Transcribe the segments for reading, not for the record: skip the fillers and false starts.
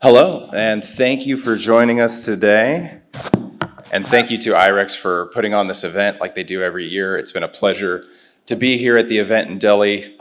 Hello, and thank you for joining us today. And thank you to IREX for putting on this event like they do every year. It's been a pleasure to be here at the event in Delhi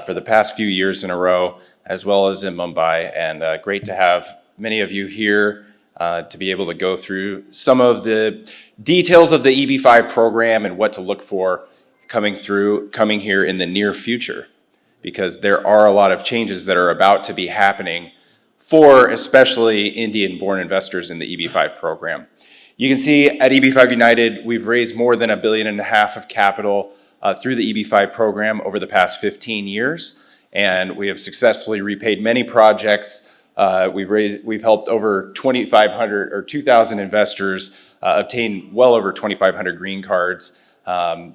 for the past few years in a row, as well as in Mumbai. And great to have many of you here to be able to go through some of the details of the EB-5 program and what to look for coming here in the near future, because there are a lot of changes that are about to be happening for especially Indian-born investors in the EB-5 program. You can see at EB-5 United, we've raised more than $1.5 billion of capital through the EB-5 program over the past 15 years, and we have successfully repaid many projects. We've helped over 2,500 or 2,000 investors obtain well over 2,500 green cards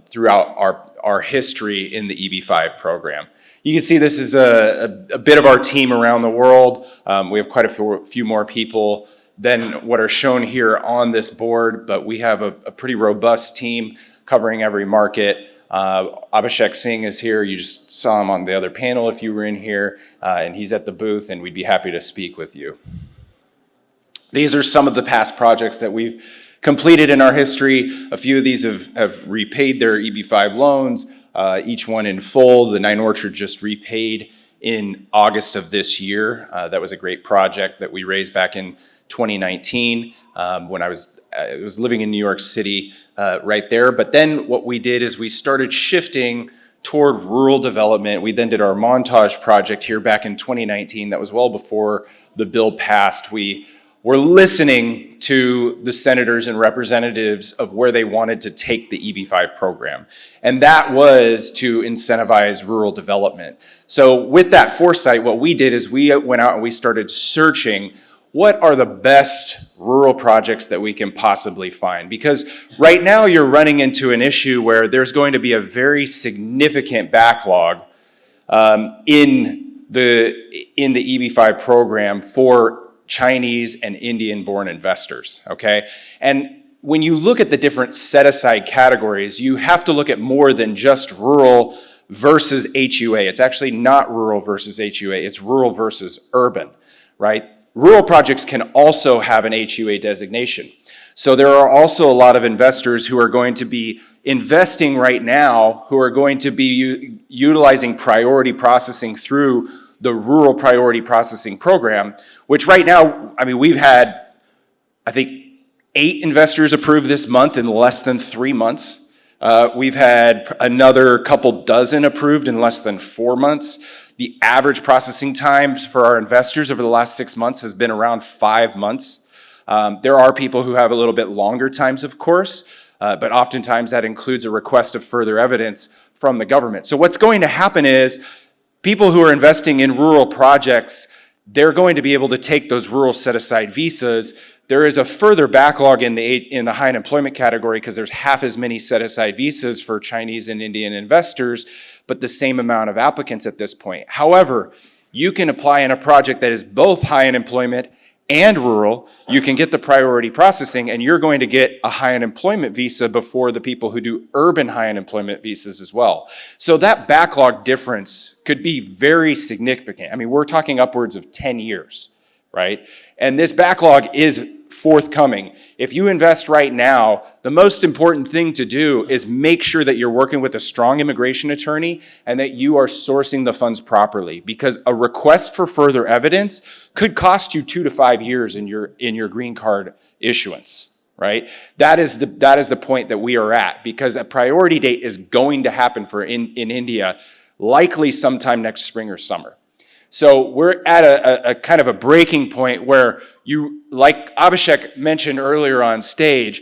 throughout our history in the EB-5 program. You can see this is a bit of our team around the world. We have quite a few more people than what are shown here on this board, but we have a pretty robust team covering every market. Abhishek Singh is here. You just saw him on the other panel if you were in here, and he's at the booth, and we'd be happy to speak with you. These are some of the past projects that we've completed in our history. A few of these have repaid their EB-5 loans, each one in full. The Nine Orchard just repaid in August of this year. That was a great project that we raised back in 2019 when I was living in New York City right there. But then what we did is we started shifting toward rural development. We then did our Montage project here back in 2019. That was well before the bill passed. We were listening to the senators and representatives of where they wanted to take the EB-5 program. And that was to incentivize rural development. So with that foresight, what we did is we went out and we started searching what are the best rural projects that we can possibly find. Because right now you're running into an issue where there's going to be a very significant backlog in the EB-5 program for Chinese and Indian-born investors, okay? And when you look at the different set-aside categories, you have to look at more than just rural versus HUA. It's actually not rural versus HUA, it's rural versus urban, right? Rural projects can also have an HUA designation. So there are also a lot of investors who are going to be investing right now who are going to be utilizing priority processing through the Rural Priority Processing Program, which right now, I mean, we've had, I think, 8 investors approved this month in less than 3 months. We've had another couple dozen approved in less than 4 months. The average processing times for our investors over the last 6 months has been around 5 months. There are people who have a little bit longer times, of course, but oftentimes that includes a request of further evidence from the government. So what's going to happen is people who are investing in rural projects, they're going to be able to take those rural set-aside visas. There is a further backlog in the high unemployment category because there's half as many set-aside visas for Chinese and Indian investors, but the same amount of applicants at this point. However, you can apply in a project that is both high unemployment and rural. You can get the priority processing, and you're going to get a high unemployment visa before the people who do urban high unemployment visas as well. So that backlog difference could be very significant. I mean, we're talking upwards of 10 years, right? And this backlog is forthcoming. If you invest right now, the most important thing to do is make sure that you're working with a strong immigration attorney and that you are sourcing the funds properly, because a request for further evidence could cost you 2 to 5 years in your green card issuance, right? That is the point that we are at, because a priority date is going to happen in India likely sometime next spring or summer. So we're at a kind of a breaking point where you, like Abhishek mentioned earlier on stage,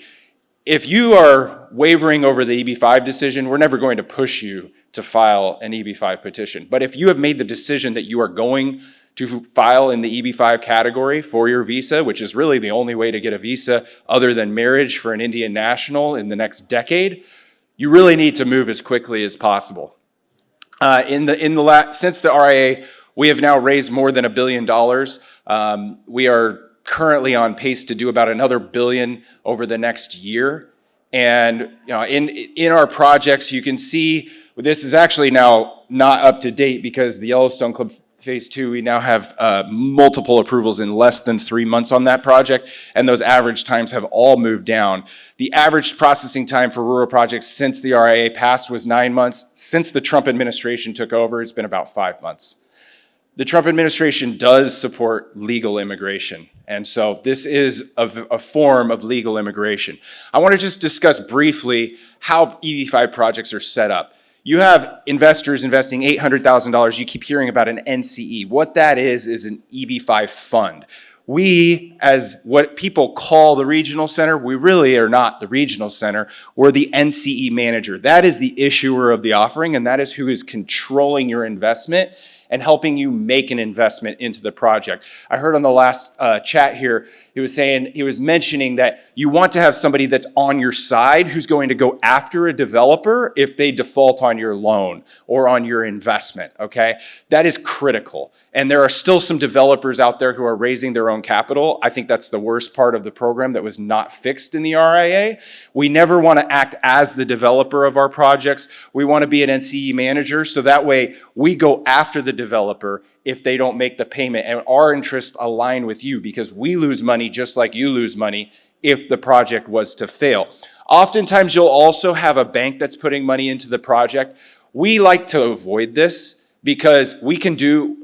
if you are wavering over the EB-5 decision, we're never going to push you to file an EB-5 petition. But if you have made the decision that you are going to file in the EB-5 category for your visa, which is really the only way to get a visa other than marriage for an Indian national in the next decade, you really need to move as quickly as possible. Since the RIA, we have now raised more than $1 billion. We are currently on pace to do about another $1 billion over the next year. And in our projects, you can see this is actually now not up to date because the Yellowstone phase 2, we now have multiple approvals in less than 3 months on that project, and those average times have all moved down. The average processing time for rural projects since the RIA passed was 9 months. Since the Trump administration took over, it's been about 5 months. The Trump administration does support legal immigration, and so this is a form of legal immigration. I want to just discuss briefly how EB-5 projects are set up. You have investors investing $800,000. You keep hearing about an NCE. What that is an EB-5 fund. We, as what people call the regional center, we really are not the regional center. We're the NCE manager. That is the issuer of the offering, and that is who is controlling your investment and helping you make an investment into the project. I heard on the last chat here, he was mentioning that you want to have somebody that's on your side who's going to go after a developer if they default on your loan or on your investment, okay? That is critical. And there are still some developers out there who are raising their own capital. I think that's the worst part of the program that was not fixed in the RIA. We never want to act as the developer of our projects. We want to be an NCE manager, so that way we go after the developer if they don't make the payment, and our interests align with you because we lose money just like you lose money if the project was to fail. Oftentimes you'll also have a bank that's putting money into the project. We like to avoid this because we can do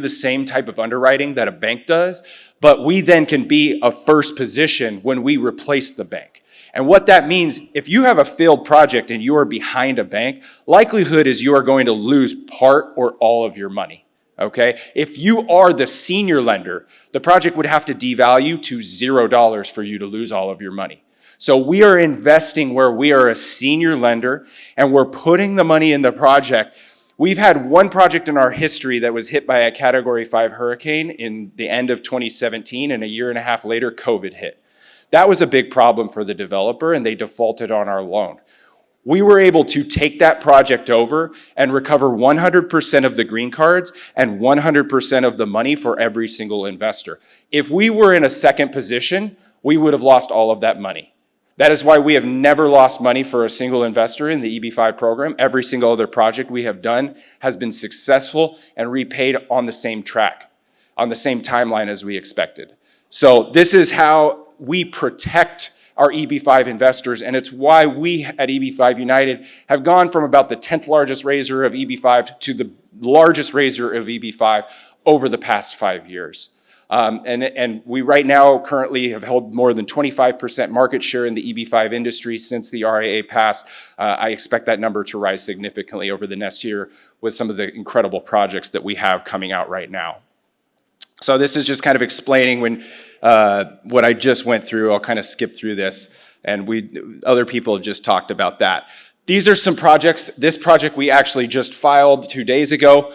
the same type of underwriting that a bank does, but we then can be a first position when we replace the bank. And what that means, if you have a failed project and you are behind a bank, likelihood is you are going to lose part or all of your money. Okay? If you are the senior lender, the project would have to devalue to $0 for you to lose all of your money. So we are investing where we are a senior lender and we're putting the money in the project. We've had one project in our history that was hit by a Category 5 hurricane in the end of 2017, and a year and a half later, COVID hit. That was a big problem for the developer, and they defaulted on our loan. We were able to take that project over and recover 100% of the green cards and 100% of the money for every single investor. If we were in a second position, we would have lost all of that money. That is why we have never lost money for a single investor in the EB-5 program. Every single other project we have done has been successful and repaid on the same track, on the same timeline as we expected. So this is how we protect our EB-5 investors, and it's why we at EB-5 United have gone from about the 10th largest raiser of EB-5 to the largest raiser of EB-5 over the past 5 years. And we right now currently have held more than 25% market share in the EB-5 industry since the RIA passed. I expect that number to rise significantly over the next year with some of the incredible projects that we have coming out right now. So this is just kind of explaining what I just went through. I'll kind of skip through this, and other people just talked about that. These are some projects. This project we actually just filed 2 days ago.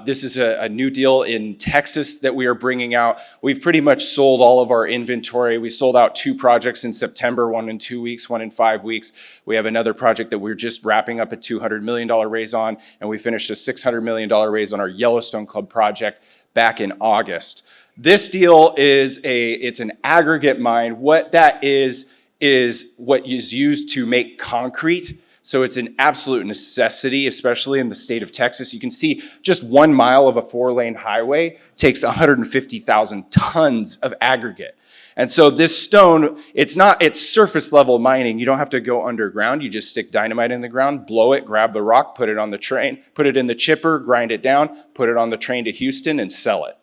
This is a new deal in Texas that we are bringing out. We've pretty much sold all of our inventory. We sold out 2 projects in September, 1 in 2 weeks, 1 in 5 weeks. We have another project that we're just wrapping up a $200 million raise on, and we finished a $600 million raise on our Yellowstone Club project back in August. This deal it's an aggregate mine. What that is what is used to make concrete. So it's an absolute necessity, especially in the state of Texas. You can see just 1 mile of a 4-lane highway takes 150,000 tons of aggregate. And so this stone, it's surface level mining. You don't have to go underground. You just stick dynamite in the ground, blow it, grab the rock, put it on the train, put it in the chipper, grind it down, put it on the train to Houston and sell it.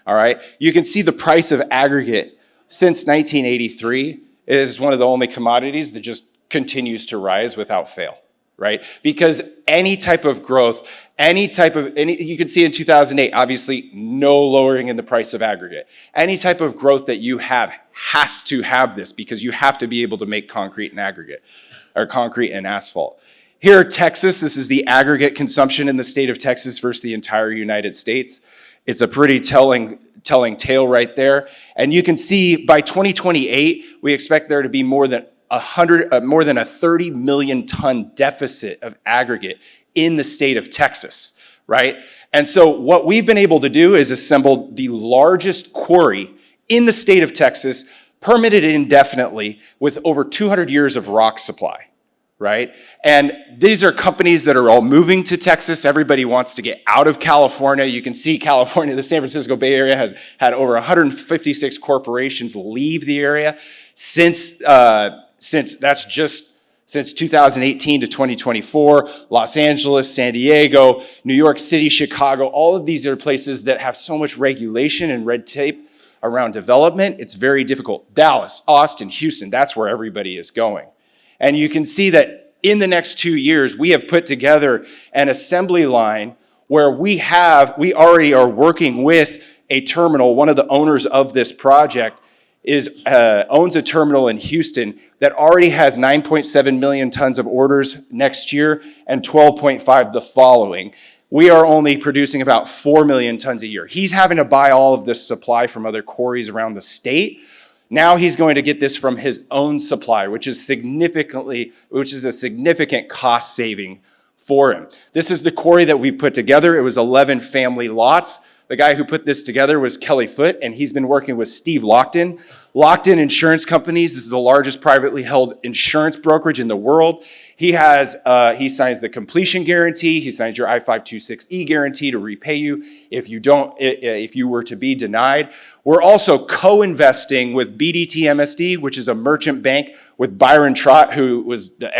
All right. You can see the price of aggregate since 1983 is one of the only commodities that just continues to rise without fail, right? Because any type of growth, you can see in 2008, obviously no lowering in the price of aggregate. Any type of growth that you have has to have this because you have to be able to make concrete and aggregate, or concrete and asphalt. Here, Texas, this is the aggregate consumption in the state of Texas versus the entire United States. It's a pretty telling tale right there. And you can see by 2028, we expect there to be more than a 30 million ton deficit of aggregate in the state of Texas, right? And so what we've been able to do is assemble the largest quarry in the state of Texas, permitted indefinitely with over 200 years of rock supply. right? And these are companies that are all moving to Texas. Everybody wants to get out of California. You can see California, the San Francisco Bay Area has had over 156 corporations leave the area since 2018 to 2024, Los Angeles, San Diego, New York City, Chicago, all of these are places that have so much regulation and red tape around development. It's very difficult. Dallas, Austin, Houston, that's where everybody is going. And you can see that in the next 2 years, we have put together an assembly line where we already are working with a terminal. One of the owners of this project owns a terminal in Houston that already has 9.7 million tons of orders next year and 12.5 the following. We are only producing about 4 million tons a year. He's having to buy all of this supply from other quarries around the state. Now he's going to get this from his own supply, which is a significant cost saving for him. This is the quarry that we put together. It was 11 family lots. The guy who put this together was Kelly Foote, and he's been working with Steve Lockton. Lockton Insurance Companies is the largest privately held insurance brokerage in the world. He signs the completion guarantee. He signs your I-526E guarantee to repay you if you were to be denied. We're also co-investing with BDT MSD, which is a merchant bank with Byron Trott, who was the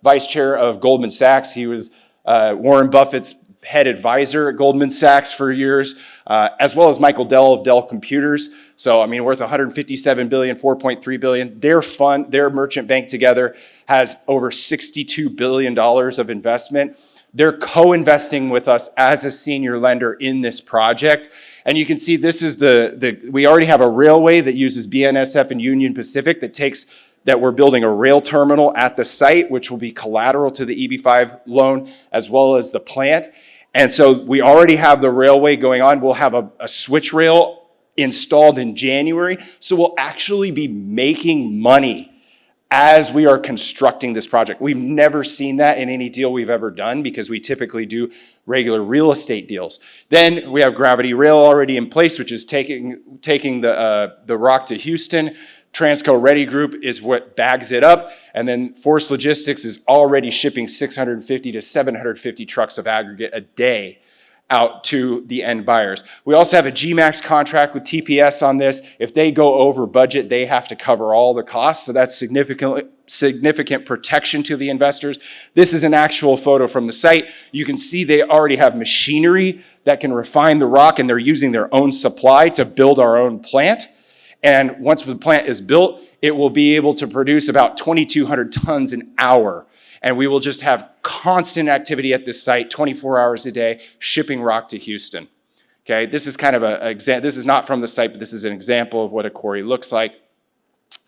vice chair of Goldman Sachs. He was Warren Buffett's head advisor at Goldman Sachs for years, as well as Michael Dell of Dell Computers. So, I mean, worth $157 billion, $4.3 billion. Their merchant bank together has over $62 billion of investment. They're co-investing with us as a senior lender in this project. And you can see this is we already have a railway that uses BNSF and Union Pacific that we're building a rail terminal at the site, which will be collateral to the EB-5 loan, as well as the plant. And so we already have the railway going on. We'll have a switch rail installed in January. So we'll actually be making money as we are constructing this project. We've never seen that in any deal we've ever done because we typically do regular real estate deals. Then we have Gravity Rail already in place, which is taking the rock to Houston. Transco Ready Group is what bags it up, and then Force Logistics is already shipping 650 to 750 trucks of aggregate a day out to the end buyers. We also have a GMAX contract with TPS on this. If they go over budget, they have to cover all the costs, so that's significant protection to the investors. This is an actual photo from the site. You can see they already have machinery that can refine the rock, and they're using their own supply to build our own plant. And once the plant is built, it will be able to produce about 2,200 tons an hour. And we will just have constant activity at this site, 24 hours a day, shipping rock to Houston. Okay, this is kind of this is not from the site, but this is an example of what a quarry looks like.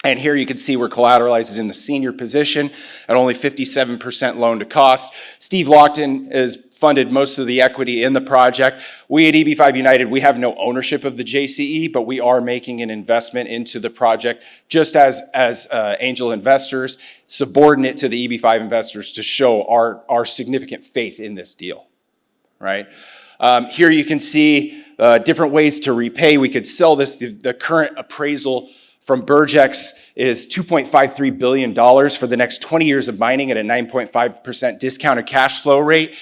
And here you can see we're collateralized in the senior position at only 57% loan to cost. Steve Lockton has funded most of the equity in the project. We at EB-5 United, we have no ownership of the JCE, but we are making an investment into the project just as angel investors, subordinate to the EB-5 investors to show our significant faith in this deal, right? Here you can see different ways to repay. We could sell this. The current appraisal from Burgex is $2.53 billion for the next 20 years of mining at a 9.5% discounted cash flow rate.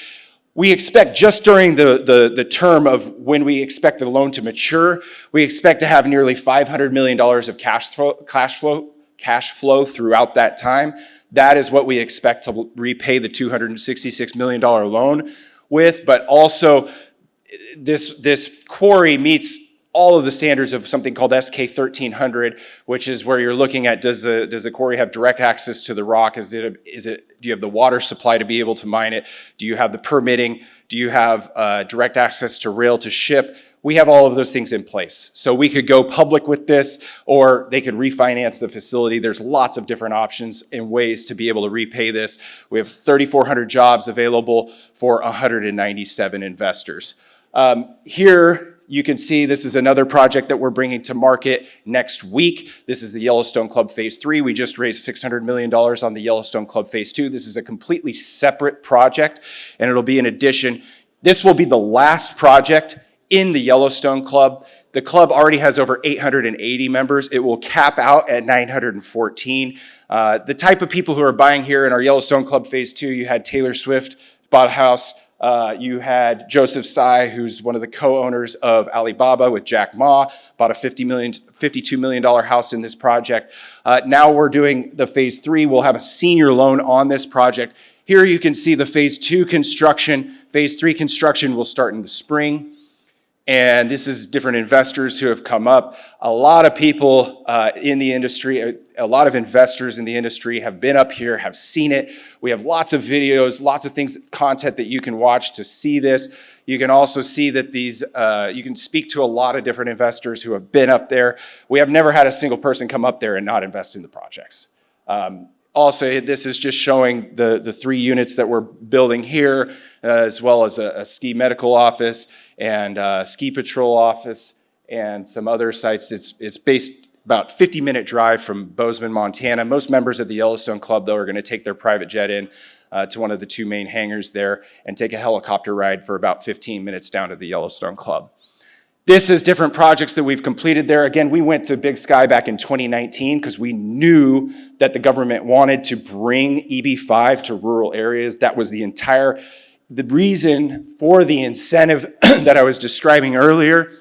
We expect just during the term of when we expect the loan to mature, we expect to have nearly $500 million of cash flow throughout that time. That is what we expect to repay the $266 million loan with, but also this quarry meets all of the standards of something called SK 1300, which is where you're looking at does the quarry have direct access to the rock? Do you have the water supply to be able to mine it? Do you have the permitting? Do you have direct access to rail to ship? We have all of those things in place. So we could go public with this, or they could refinance the facility. There's lots of different options and ways to be able to repay this. We have 3,400 jobs available for 197 investors. Here, you can see this is another project that we're bringing to market next week. This is the Yellowstone Club Phase 3. We just raised $600 million on the Yellowstone Club Phase 2. This is a completely separate project, and it'll be an addition. This will be the last project in the Yellowstone Club. The club already has over 880 members. It will cap out at 914. The type of people who are buying here in our Yellowstone Club Phase 2, you had Taylor Swift bought a house. You had Joseph Tsai, who's one of the co-owners of Alibaba with Jack Ma, bought a $52 million house in this project. Now we're doing the Phase 3. We'll have a senior loan on this project. Here you can see the Phase 2 construction. Phase 3 construction will start in the spring. And this is different investors who have come up. A lot of people in the industry, a lot of investors in the industry have been up here, have seen it. We have lots of videos, lots of things, content that you can watch to see this. You can also see that these, you can speak to a lot of different investors who have been up there. We have never had a single person come up there and not invest in the projects. Also, this is just showing the 3 units that we're building here, as well as a ski medical office and a ski patrol office and some other sites. It's based about 50-minute drive from Bozeman, Montana. Most members of the Yellowstone Club, though, are going to take their private jet in to one of the 2 main hangars there and take a helicopter ride for about 15 minutes down to the Yellowstone Club. This is different projects that we've completed there. Again, we went to Big Sky back in 2019 because we knew that the government wanted to bring EB-5 to rural areas. That was the reason for the incentive that I was describing earlier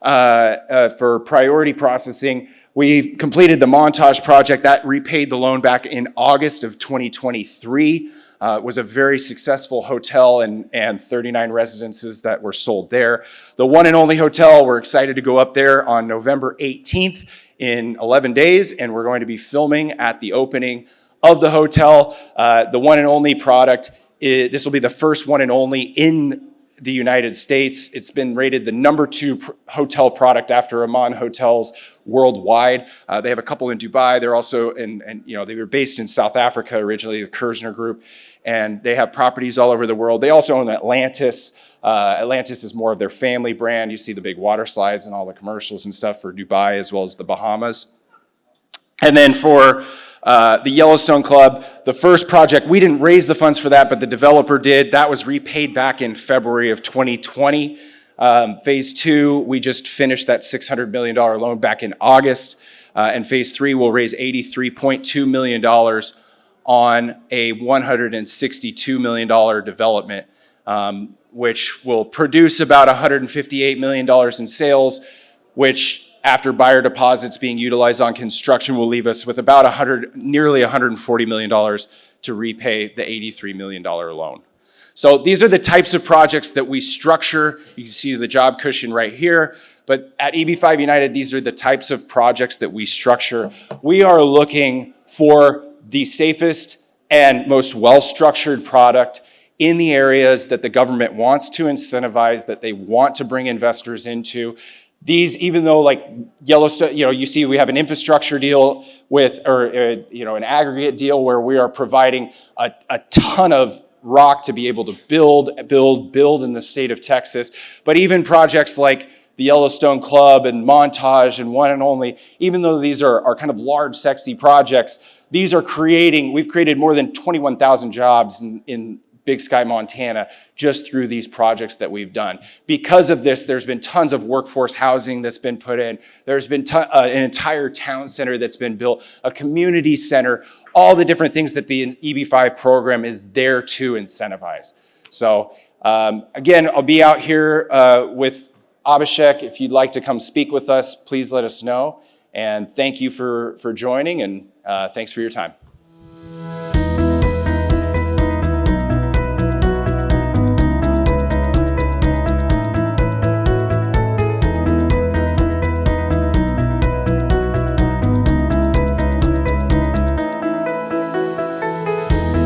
for priority processing. We completed the Montage project. That repaid the loan back in August of 2023. It was a very successful hotel and 39 residences that were sold there. The one and only hotel, we're excited to go up there on November 18th in 11 days, and we're going to be filming at the opening of the hotel. The one and only product, this will be the first one and only in the United States. It's been rated the #2 hotel product after Aman Hotels worldwide. They have a couple in Dubai. They're also they were based in South Africa originally, the Kerzner Group, and they have properties all over the world. They also own Atlantis. Atlantis is more of their family brand. You see the big water slides and all the commercials and stuff for Dubai as well as the Bahamas. And then for the Yellowstone Club, the first project, we didn't raise the funds for that, but the developer did. That was repaid back in February of 2020. Phase 2, we just finished that $600 million loan back in August. And Phase 3 will raise $83.2 million on a $162 million development, which will produce about $158 million in sales, which after buyer deposits being utilized on construction will leave us with about nearly $140 million to repay the $83 million loan. So these are the types of projects that we structure. You can see the job cushion right here. But at EB-5 United, these are the types of projects that we structure. We are looking for the safest and most well-structured product in the areas that the government wants to incentivize, that they want to bring investors into. These, even though like Yellowstone, you see we have an infrastructure deal with, or an aggregate deal where we are providing a ton of rock to be able to build in the state of Texas. But even projects like the Yellowstone Club and Montage and One and Only, even though these are kind of large, sexy projects, we've created more than 21,000 jobs in Big Sky, Montana, just through these projects that we've done. Because of this, there's been tons of workforce housing that's been put in. There's been an entire town center that's been built, a community center, all the different things that the EB-5 program is there to incentivize. So again, I'll be out here with Abhishek. If you'd like to come speak with us, please let us know. And thank you for joining, and thanks for your time.